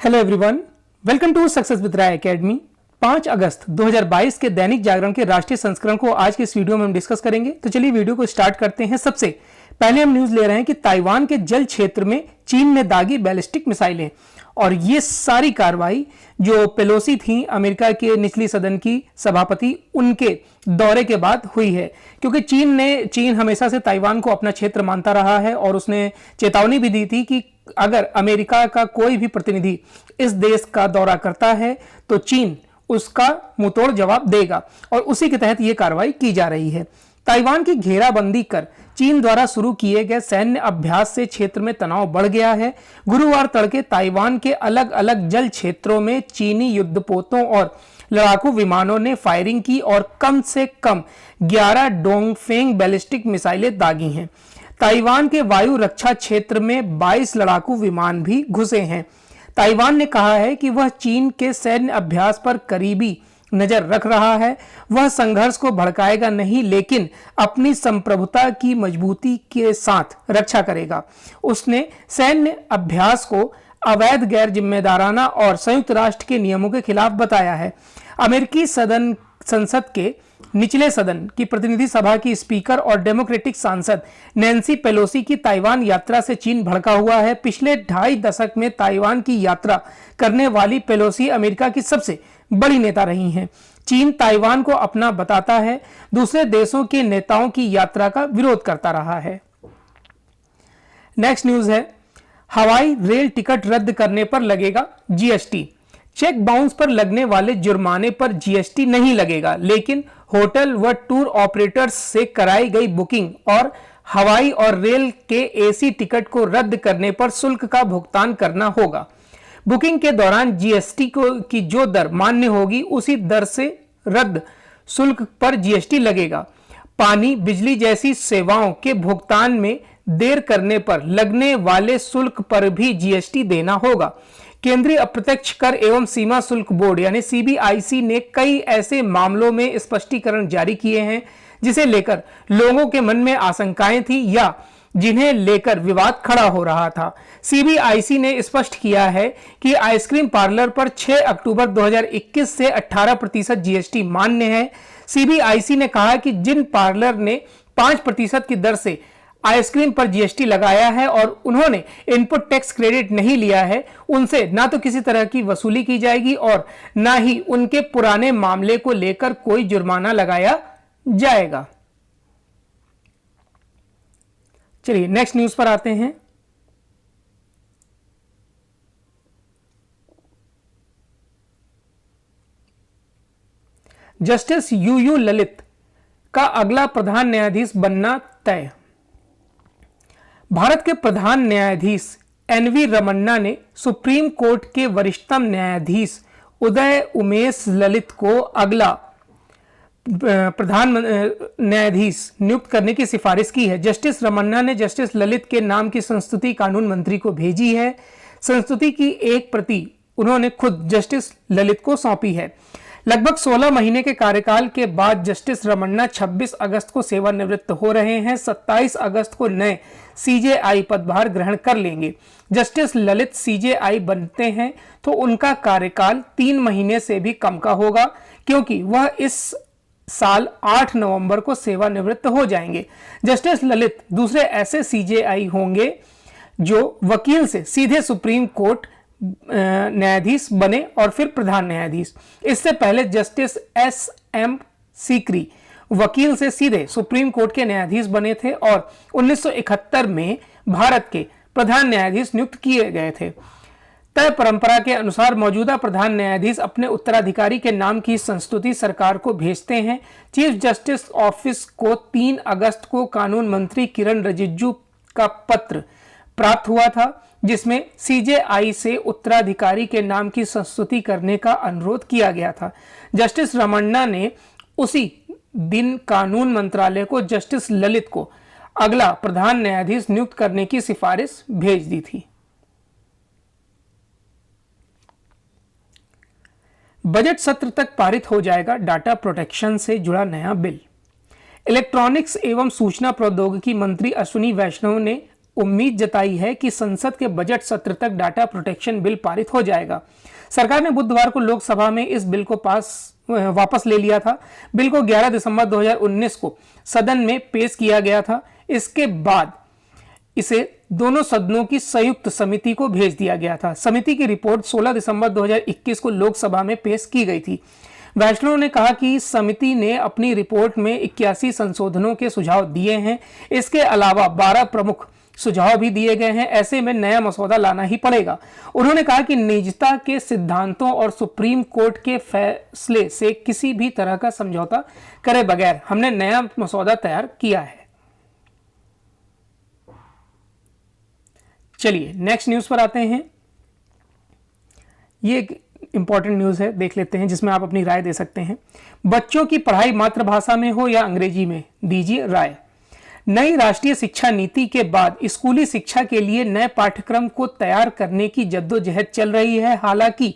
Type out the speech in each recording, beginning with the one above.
Hello everyone, welcome to success with Rai academy. 5 अगस्त 2022 के दैनिक जागरण के राष्ट्रीय संस्करण को आज के इस वीडियो में हम डिस्कस करेंगे। तो चलिए वीडियो को स्टार्ट करते हैं। सबसे पहले हम न्यूज ले रहे हैं कि ताइवान के जल क्षेत्र में चीन ने दागी बैलिस्टिक मिसाइलें, और ये सारी कार्रवाई जो पेलोसी थी, अमेरिका के निचली सदन की सभापति, उनके दौरे के बाद हुई है। क्योंकि चीन हमेशा से ताइवान को अपना क्षेत्र मानता रहा है और उसने चेतावनी भी दी थी कि अगर अमेरिका का कोई भी प्रतिनिधि इस देश का दौरा करता है तो चीन उसका मुंहतोड़ जवाब देगा, और उसी के तहत यह कार्रवाई की जा रही है। ताइवान की घेराबंदी कर चीन द्वारा शुरू किए गए सैन्य अभ्यास से क्षेत्र में तनाव बढ़ गया है। गुरुवार तड़के ताइवान के अलग अलग जल क्षेत्रों में चीनी युद्धपोतों और लड़ाकू विमानों ने फायरिंग की और कम से कम 11 डोंगफेंग बैलिस्टिक मिसाइलें दागी हैं। ताइवान के वायु रक्षा क्षेत्र में 22 लड़ाकू विमान भी घुसे हैं। ताइवान ने कहा है कि वह चीन के सैन्य अभ्यास पर करीबी नजर रख रहा है। वह संघर्ष को भड़काएगा नहीं, लेकिन अपनी संप्रभुता की मजबूती के साथ रक्षा करेगा। उसने सैन्य अभ्यास को अवैध, गैर जिम्मेदाराना और संयुक्त राष्ट्र के नियमों के खिलाफ बताया है। अमेरिकी संसद के निचले सदन की प्रतिनिधि सभा की स्पीकर और डेमोक्रेटिक सांसद नैन्सी पेलोसी की ताइवान यात्रा से चीन भड़का हुआ है। पिछले 2.5 दशक में ताइवान की यात्रा करने वाली पेलोसी अमेरिका की सबसे बड़ी नेता रही हैं। चीन ताइवान को अपना बताता है, दूसरे देशों के नेताओं की यात्रा का विरोध करता रहा है। नेक्स्ट न्यूज है, हवाई रेल टिकट रद्द करने पर लगेगा जीएसटी। चेक बाउंस पर लगने वाले जुर्माने पर जीएसटी नहीं लगेगा, लेकिन होटल व टूर ऑपरेटर्स से कराई गई बुकिंग और हवाई और रेल के एसी टिकट को रद्द करने पर शुल्क का भुगतान करना होगा। बुकिंग के दौरान जीएसटी की जो दर मान्य होगी, उसी दर से रद्द शुल्क पर जीएसटी लगेगा। पानी, बिजली जैसी सेवाओं के भुगतान में देर करने पर लगने वाले शुल्क पर भी जीएसटी देना होगा। केंद्रीय अप्रत्यक्ष कर एवं सीमा शुल्क बोर्ड यानी सीबीआईसी ने कई ऐसे मामलों में स्पष्टीकरण जारी किए हैं जिसे लेकर लोगों के मन में आशंकाएं थी या जिन्हें लेकर विवाद खड़ा हो रहा था। सीबीआईसी ने स्पष्ट किया है कि आइसक्रीम पार्लर पर 6 अक्टूबर 2021 से 18% जीएसटी मान्य है। सीबीआईसी ने कहा कि जिन पार्लर ने 5% की दर से आइसक्रीम पर जीएसटी लगाया है और उन्होंने इनपुट टैक्स क्रेडिट नहीं लिया है, उनसे ना तो किसी तरह की वसूली की जाएगी और ना ही उनके पुराने मामले को लेकर कोई जुर्माना लगाया जाएगा। चलिए नेक्स्ट न्यूज पर आते हैं। जस्टिस यूयू ललित का अगला प्रधान न्यायाधीश बनना तय। भारत के प्रधान न्यायाधीश एनवी रमन्ना ने सुप्रीम कोर्ट के वरिष्ठतम न्यायाधीश उदय उमेश ललित को अगला प्रधान न्यायाधीश नियुक्त करने की सिफारिश की है। जस्टिस रमन्ना ने जस्टिस ललित के नाम की संस्तुति कानून मंत्री को भेजी है। संस्तुति की एक प्रति उन्होंने खुद जस्टिस ललित को सौंपी है। लगभग 16 महीने के कार्यकाल के बाद जस्टिस रमन्ना 26 अगस्त को सेवानिवृत्त हो रहे हैं। 27 अगस्त को नए सीजेआई पदभार ग्रहण कर लेंगे। जस्टिस ललित सीजेआई बनते हैं तो उनका कार्यकाल 3 महीने से भी कम का होगा, क्योंकि वह इस साल 8 नवंबर को सेवानिवृत्त हो जाएंगे। जस्टिस ललित दूसरे ऐसे सीजेआई होंगे जो वकील से सीधे सुप्रीम कोर्ट न्यायाधीश बने और फिर प्रधान न्यायाधीश। इससे पहले जस्टिस एस.एम. सीकरी वकील से सीधे सुप्रीम कोर्ट के न्यायाधीश बने थे और 1971 में भारत के प्रधान न्यायाधीश नियुक्त किए गए थे। तय परंपरा के अनुसार मौजूदा प्रधान न्यायाधीश अपने उत्तराधिकारी के नाम की संस्तुति सरकार को भेजते हैं। चीफ जस्टिस ऑफिस को 3 अगस्त को कानून मंत्री किरण रिजिजू का पत्र प्राप्त हुआ था, जिसमें सीजेआई से उत्तराधिकारी के नाम की संस्तुति करने का अनुरोध किया गया था। जस्टिस रमन्ना ने उसी दिन कानून मंत्रालय को जस्टिस ललित को अगला प्रधान न्यायाधीश नियुक्त करने की सिफारिश भेज दी थी। बजट सत्र तक पारित हो जाएगा डाटा प्रोटेक्शन से जुड़ा नया बिल। इलेक्ट्रॉनिक्स एवं सूचना प्रौद्योगिकी मंत्री अश्विनी वैष्णव ने उम्मीद जताई है कि संसद के बजट सत्र तक डाटा प्रोटेक्शन बिल पारित हो जाएगा। सरकार ने बुधवार को लोकसभा में इस बिल को वापस ले लिया था। बिल को 11 दिसंबर 2019 को सदन में पेश किया गया था। इसके बाद इसे दोनों सदनों की संयुक्त समिति को भेज दिया गया था। समिति की रिपोर्ट 16 दिसंबर 2021 को लोकसभा में पेश की गई थी। वैष्णव ने कहा कि समिति ने अपनी रिपोर्ट में 81 संशोधनों के सुझाव दिए हैं। इसके अलावा 12 प्रमुख सुझाव भी दिए गए हैं। ऐसे में नया मसौदा लाना ही पड़ेगा। उन्होंने कहा कि निजता के सिद्धांतों और सुप्रीम कोर्ट के फैसले से किसी भी तरह का समझौता करे बगैर हमने नया मसौदा तैयार किया है। चलिए नेक्स्ट न्यूज पर आते हैं। ये एक इंपॉर्टेंट न्यूज है, देख लेते हैं, जिसमें आप अपनी राय दे सकते हैं। बच्चों की पढ़ाई मातृभाषा में हो या अंग्रेजी में, दीजिए राय। नई राष्ट्रीय शिक्षा नीति के बाद स्कूली शिक्षा के लिए नए पाठ्यक्रम को तैयार करने की जद्दोजहद चल रही है। हालांकि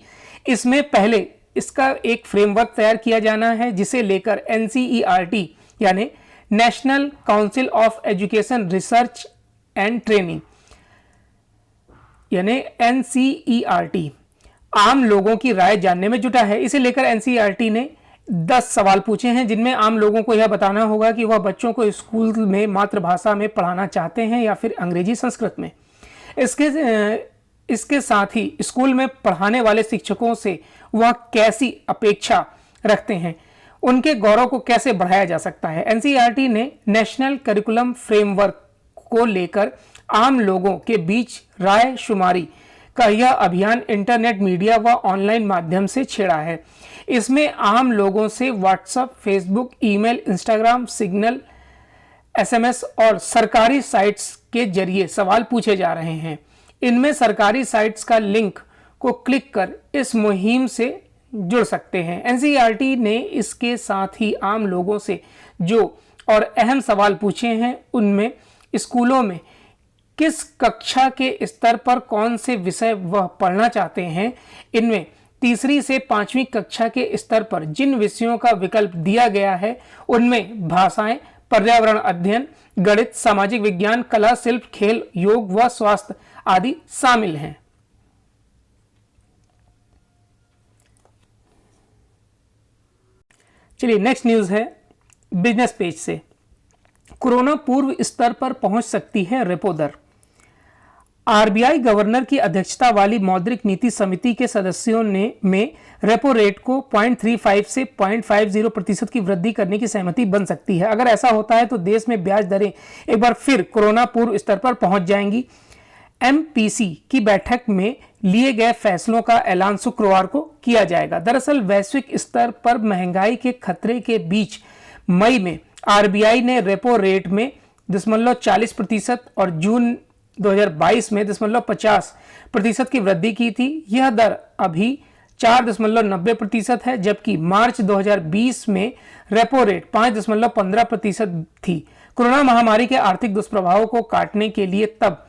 इसमें पहले इसका एक फ्रेमवर्क तैयार किया जाना है, जिसे लेकर NCERT यानी national council of education research and training यानी NCERT आम लोगों की राय जानने में जुटा है। इसे लेकर NCERT ने 10 सवाल पूछे हैं, जिनमें आम लोगों को यह बताना होगा कि वह बच्चों को स्कूल में मातृभाषा में पढ़ाना चाहते हैं या फिर अंग्रेजी संस्कृत में। इसके साथ ही स्कूल में पढ़ाने वाले शिक्षकों से वह कैसी अपेक्षा रखते हैं, उनके गौरव को कैसे बढ़ाया जा सकता है। NCERT ने नेशनल करिकुलम फ्रेमवर्क को लेकर आम लोगों के बीच राय शुमारी का यह अभियान इंटरनेट मीडिया व ऑनलाइन माध्यम से छेड़ा है। इसमें आम लोगों से WhatsApp, Facebook, email, Instagram, signal, SMS और सरकारी साइट्स के जरिए सवाल पूछे जा रहे हैं। इनमें सरकारी साइट्स का लिंक को क्लिक कर इस मुहिम से जुड़ सकते हैं। NCERT ने इसके साथ ही आम लोगों से जो और अहम सवाल पूछे हैं, उनमें स्कूलों में किस कक्षा के स्तर पर कौन से विषय वह पढ़ना चाहते हैं, इनमें तीसरी से 5वीं कक्षा के स्तर पर जिन विषयों का विकल्प दिया गया है, उनमें भाषाएं, पर्यावरण अध्ययन, गणित, सामाजिक विज्ञान, कला, शिल्प, खेल, योग व स्वास्थ्य आदि शामिल हैं। चलिए नेक्स्ट न्यूज है बिजनेस पेज से। कोरोना पूर्व स्तर पर पहुंच सकती है रेपो दर। RBI गवर्नर की अध्यक्षता वाली मौद्रिक नीति समिति के सदस्यों में रेपो रेट को 0.35 से 0.50% की वृद्धि करने की सहमति बन सकती है। अगर ऐसा होता है तो देश में ब्याज दरें एक बार फिर कोरोना पूर्व स्तर पर पहुंच जाएंगी। MPC की बैठक में लिए गए फैसलों का ऐलान शुक्रवार को किया जाएगा। दरअसल वैश्विक स्तर पर महंगाई के खतरे के बीच मई में RBI ने रेपो रेट में 0.40% और जून 2022 में 0.50% की वृद्धि की थी। यह दर अभी 4.90% है, जबकि मार्च 2020 में रेपो रेट 5.15% थी। कोरोना महामारी के आर्थिक दुष्प्रभावों को काटने के लिए तब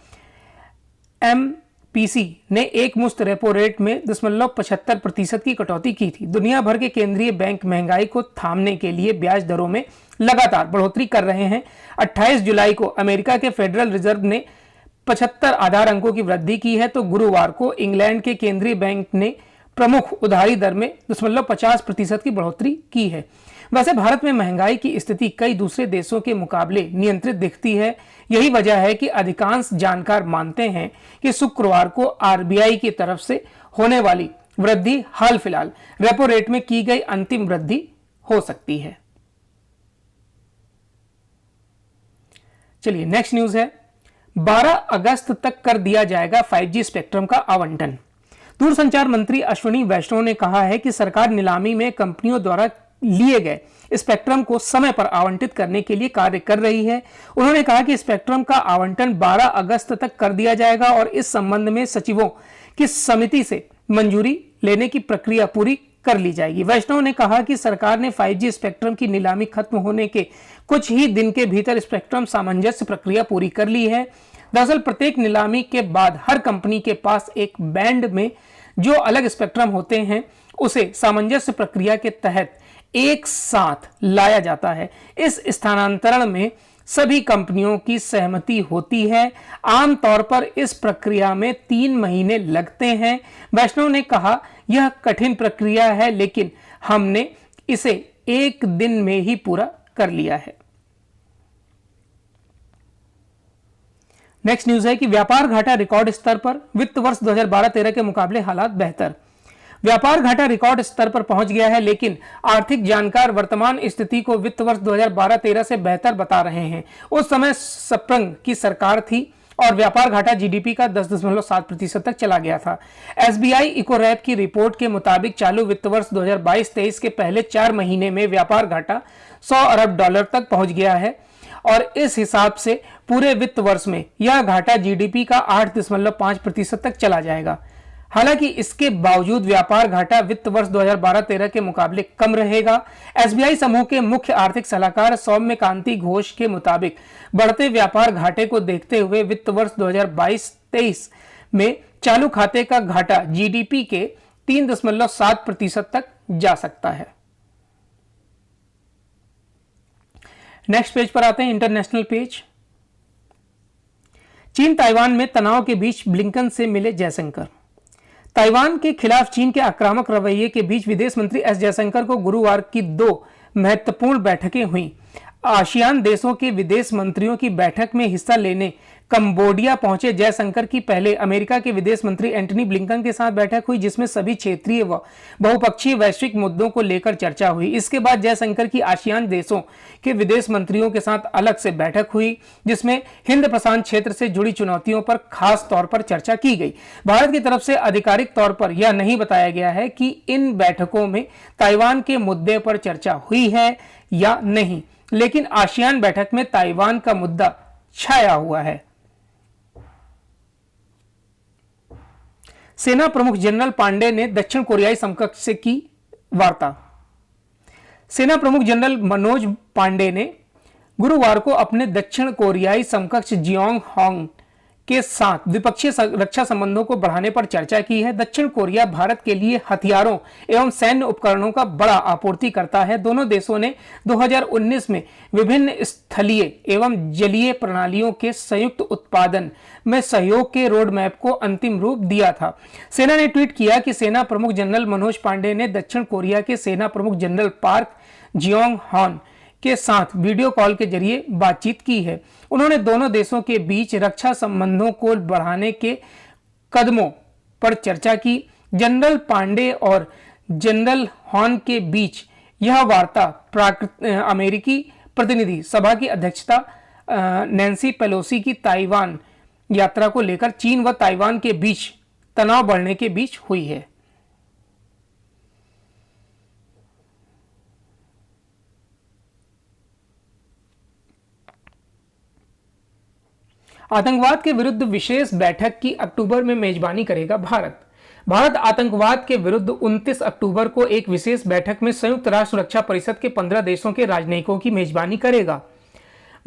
MPC ने एक मुश्त रेपो रेट में 0.75% की कटौती की थी। दुनिया भर के केंद्रीय बैंक महंगाई को थामने के लिए ब्याज दरों में लगातार बढ़ोतरी कर रहे हैं। 28 जुलाई को अमेरिका के फेडरल रिजर्व ने 75 आधार अंकों की वृद्धि की है, तो गुरुवार को इंग्लैंड के केंद्रीय बैंक ने प्रमुख उधारी दर में 0.50% की बढ़ोतरी की है। वैसे भारत में महंगाई की स्थिति कई दूसरे देशों के मुकाबले नियंत्रित दिखती है। यही वजह है कि अधिकांश जानकार मानते हैं कि शुक्रवार को RBI की तरफ से होने वाली वृद्धि हाल फिलहाल रेपो रेट में की गई अंतिम वृद्धि हो सकती है। चलिए नेक्स्ट न्यूज है। 12 अगस्त तक कर दिया जाएगा 5G स्पेक्ट्रम का आवंटन। दूरसंचार मंत्री अश्विनी वैष्णव ने कहा है कि सरकार नीलामी में कंपनियों द्वारा लिए गए स्पेक्ट्रम को समय पर आवंटित करने के लिए कार्य कर रही है। उन्होंने कहा कि स्पेक्ट्रम का आवंटन 12 अगस्त तक कर दिया जाएगा और इस संबंध में सचिवों की समिति से मंजूरी लेने की प्रक्रिया पूरी कर ली जाएगी। वैष्णव ने कहा कि सरकार ने 5G स्पेक्ट्रम की नीलामी खत्म होने के कुछ ही दिन के भीतर स्पेक्ट्रम सामंजस्य प्रक्रिया पूरी कर ली है। दरअसल प्रत्येक नीलामी के बाद हर कंपनी के पास एक बैंड में जो अलग स्पेक्ट्रम होते हैं, उसे सामंजस्य प्रक्रिया के तहत एक साथ लाया जाता है। इस स्थानांतरण में सभी कंपनियों की सहमति होती है। आमतौर पर इस प्रक्रिया में 3 महीने लगते हैं। वैष्णव ने कहा, यह कठिन प्रक्रिया है, लेकिन हमने इसे 1 दिन में ही पूरा कर लिया है। नेक्स्ट न्यूज है कि व्यापार घाटा रिकॉर्ड स्तर पर, वित्त वर्ष 2012-13 के मुकाबले हालात बेहतर। व्यापार घाटा रिकॉर्ड स्तर पर पहुंच गया है, लेकिन आर्थिक जानकार वर्तमान स्थिति को वित्त वर्ष 2012-13 से बेहतर बता रहे हैं। उस समय स्प्रंग की सरकार थी और व्यापार घाटा जीडीपी का 10.7% तक चला गया था। एसबीआई इकोरैप की रिपोर्ट के मुताबिक चालू वित्त वर्ष 2022-23 के पहले 4 महीने में व्यापार घाटा $100 अरब तक पहुंच गया है और इस हिसाब से पूरे वित्त वर्ष में यह घाटा जीडीपी का 8.5% तक चला जाएगा। हालांकि इसके बावजूद व्यापार घाटा वित्त वर्ष 2012-13 के मुकाबले कम रहेगा। एसबीआई समूह के मुख्य आर्थिक सलाहकार सौम्य कांति घोष के मुताबिक बढ़ते व्यापार घाटे को देखते हुए वित्त वर्ष 2022-23 में चालू खाते का घाटा जीडीपी के 3.7% तक जा सकता है। नेक्स्ट पेज पर आते हैं, इंटरनेशनल पेज। चीन ताइवान में तनाव के बीच ब्लिंकन से मिले जयशंकर। ताइवान के खिलाफ चीन के आक्रामक रवैये के बीच विदेश मंत्री एस जयशंकर को गुरुवार की 2 महत्वपूर्ण बैठकें हुई। आसियान देशों के विदेश मंत्रियों की बैठक में हिस्सा लेने कंबोडिया पहुंचे जयशंकर की पहले अमेरिका के विदेश मंत्री एंटनी ब्लिंकन के साथ बैठक हुई, जिसमें सभी क्षेत्रीय व बहुपक्षीय वैश्विक मुद्दों को लेकर चर्चा हुई। इसके बाद जयशंकर की आसियान देशों के विदेश मंत्रियों के साथ अलग से बैठक हुई, जिसमें हिंद प्रशांत क्षेत्र से जुड़ी चुनौतियों पर खास तौर पर चर्चा की गई। भारत की तरफ से आधिकारिक तौर पर यह नहीं बताया गया है कि इन बैठकों में ताइवान के मुद्दे पर चर्चा हुई है या नहीं, लेकिन आसियान बैठक में ताइवान का मुद्दा छाया हुआ है। सेना प्रमुख जनरल पांडे ने दक्षिण कोरियाई समकक्ष से की वार्ता। सेना प्रमुख जनरल मनोज पांडे ने गुरुवार को अपने दक्षिण कोरियाई समकक्ष जियोंग होंग के साथ द्विपक्षीय रक्षा संबंधों को बढ़ाने पर चर्चा की है। दक्षिण कोरिया भारत के लिए हथियारों एवं सैन्य उपकरणों का बड़ा आपूर्ति करता है। दोनों देशों ने 2019 में विभिन्न स्थलीय एवं जलीय प्रणालियों के संयुक्त उत्पादन में सहयोग के रोड मैप को अंतिम रूप दिया था। सेना ने ट्वीट किया कि सेना प्रमुख जनरल मनोज पांडे ने दक्षिण कोरिया के सेना प्रमुख जनरल पार्क जियोंग हॉन के साथ वीडियो कॉल के जरिए बातचीत की है। उन्होंने दोनों देशों के बीच रक्षा संबंधों को बढ़ाने के कदमों पर चर्चा की। जनरल पांडे और जनरल हॉन के बीच यह वार्ता अमेरिकी प्रतिनिधि सभा की अध्यक्षता नैन्सी पेलोसी की ताइवान यात्रा को लेकर चीन व ताइवान के बीच तनाव बढ़ने के बीच हुई है। आतंकवाद के विरुद्ध विशेष बैठक की अक्टूबर में मेजबानी करेगा भारत आतंकवाद के विरुद्ध 29 अक्टूबर को एक विशेष बैठक में संयुक्त राष्ट्र सुरक्षा परिषद के 15 देशों के राजनयिकों की मेजबानी करेगा।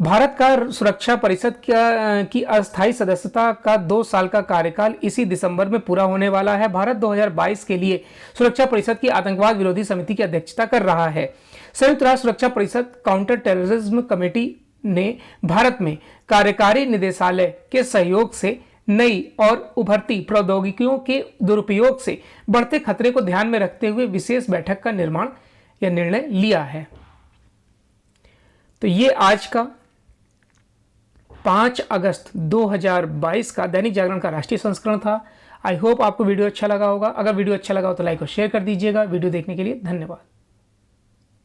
भारत का सुरक्षा परिषद की अस्थायी सदस्यता का 2 साल का कार्यकाल इसी दिसंबर में पूरा होने वाला है। भारत 2022 के लिए सुरक्षा परिषद की आतंकवाद विरोधी समिति की अध्यक्षता कर रहा है। संयुक्त राष्ट्र सुरक्षा परिषद काउंटर टेररिज्म कमेटी ने भारत में कार्यकारी निदेशालय के सहयोग से नई और उभरती प्रौद्योगिकियों के दुरुपयोग से बढ़ते खतरे को ध्यान में रखते हुए विशेष बैठक का निर्णय लिया है। तो ये आज का 5 अगस्त 2022 का दैनिक जागरण का राष्ट्रीय संस्करण था। आई होप आपको वीडियो अच्छा लगा होगा। अगर वीडियो अच्छा लगा हो तो लाइक और शेयर कर दीजिएगा। वीडियो देखने के लिए धन्यवाद।